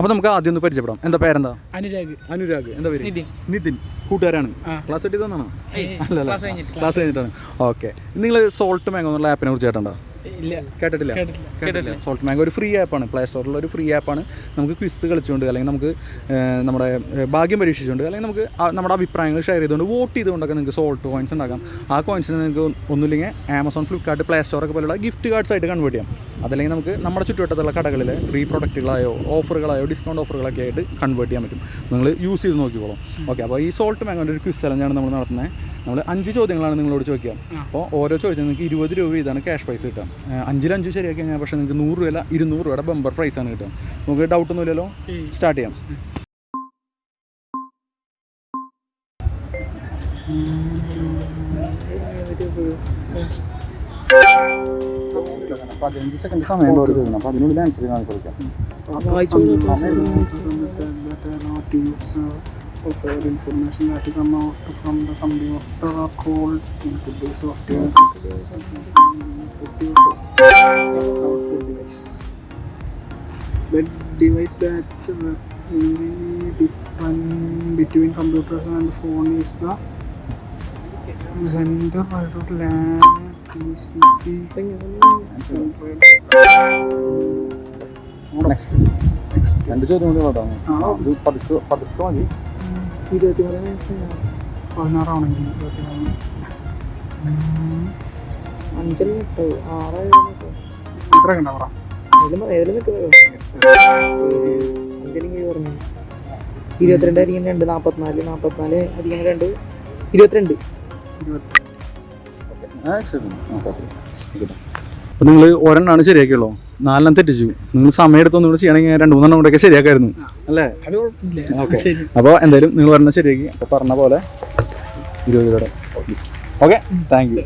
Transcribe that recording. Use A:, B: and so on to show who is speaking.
A: അപ്പോൾ നമുക്ക് ആദ്യം ഒന്ന് പരിചയപ്പെടാം. എന്താ പേരെന്താ?
B: അനുരാഗ്.
A: എന്താ പേര്? നിതിൻ. കൂട്ടുകാരാണ്? ക്ലാസ് കിട്ടി തന്നാണോ? അല്ലല്ല, ക്ലാസ് കഴിഞ്ഞിട്ടാണ്. ഓക്കെ. നിങ്ങൾ സോൾട്ട് മാംഗോ എന്നുള്ള ആപ്പിനെ കുറിച്ച് കേട്ടോ? കേട്ടിട്ടില്ല. സോൾട്ട് മാംഗോ ഒരു ഫ്രീ ആപ്പാണ്. പ്ലേ സ്റ്റോറിലുള്ള ഒരു ഫ്രീ ആപ്പാണ്. നമുക്ക് ക്വിസ് കളിച്ചുകൊണ്ട് അല്ലെങ്കിൽ നമുക്ക് നമ്മുടെ ഭാഗ്യം പരീക്ഷിച്ചുകൊണ്ട് അല്ലെങ്കിൽ നമുക്ക് നമ്മുടെ അഭിപ്രായങ്ങൾ ഷെയർ ചെയ്തുകൊണ്ട് വോട്ട് ചെയ്തുകൊണ്ടൊക്കെ നിങ്ങൾക്ക് സോൾട്ട് കോയിൻസ് ഉണ്ടാക്കാം. ആ കോയിൻസിന് നിങ്ങൾക്ക് ഒന്നുമില്ലെങ്കിൽ ആമസോൺ, ഫ്ലിപ്കാർട്ട്, പ്ലേ സ്റ്റോറൊക്കെ പോലുള്ള ഗിഫ്റ്റ് കാർഡ്സ് ആയിട്ട് കൺവേർട്ട് ചെയ്യാം. അതല്ലെങ്കിൽ നമുക്ക് നമ്മുടെ ചുറ്റുവട്ടത്തുള്ള കടകളിലെ ഫ്രീ പ്രൊഡക്റ്റുകളായോ ഓഫറുകളായോ ഡിസ്കൗണ്ട് ഓഫറുകളൊക്കെ ആയിട്ട് കൺവേർട്ട് ചെയ്യാൻ പറ്റും. നിങ്ങൾ യൂസ് ചെയ്ത് നോക്കിക്കോളും. ഓക്കെ. അപ്പോൾ ഈ സോൾട്ട് മാംഗോൻ്റെ ഒരു ക്വിസ് ചലഞ്ചാണ് നമ്മൾ നടത്തുന്നത്. നമ്മൾ 5 ചോദ്യങ്ങളാണ് നിങ്ങളോട് ചോദിക്കുക. അപ്പോൾ ഓരോ ചോദ്യത്തിന് നിങ്ങൾക്ക് 20 രൂപ ഇതാണ് ക്യാഷ് പ്രൈസ് കിട്ടുക. 5 ശരിയാക്കി കഴിഞ്ഞാൽ പക്ഷേ നിങ്ങൾക്ക് 100 രൂപ 200 രൂപയുടെ ബമ്പർ പ്രൈസാണ് കിട്ടുക. നമുക്ക് ഡൗട്ടൊന്നുമില്ലല്ലോ, സ്റ്റാർട്ട് ചെയ്യാം. സെക്കൻഡ് സമയം ചോദിക്കണം. അപ്പോൾ അതിനുള്ളിൽ ആൻസർ കാണിക്കാം.
B: For information that come out from the computer are called input software output device. The device that different between computers and the phone is the Xender, LAN, TCP.
A: Next. 2 ചോദ്യം കൂടി നോക്കാം. അത് പതുക്കെ മതി.
B: 16 ആണെങ്കിൽ 23
C: 5
B: എത്ര കണ്ടാ പറ
C: 22 അധികം 2 44 അധികം 2 22.
A: അപ്പോൾ നിങ്ങൾ ഒരെണ്ണമാണ് ശരിയാക്കിയുള്ളൂ, 4 തെറ്റിച്ചു. നിങ്ങൾ സമയം എടുത്തൊന്നും കൂടെ ചെയ്യണമെങ്കിൽ 2-3 കൂടെയൊക്കെ ശരിയാക്കായിരുന്നു അല്ലേ? ഓക്കെ. അപ്പോൾ എന്തായാലും നിങ്ങൾ ഒരെണ്ണം ശരിയാക്കി. അപ്പോൾ പറഞ്ഞ പോലെ 20 രൂപയുടെ. Okay, thank you.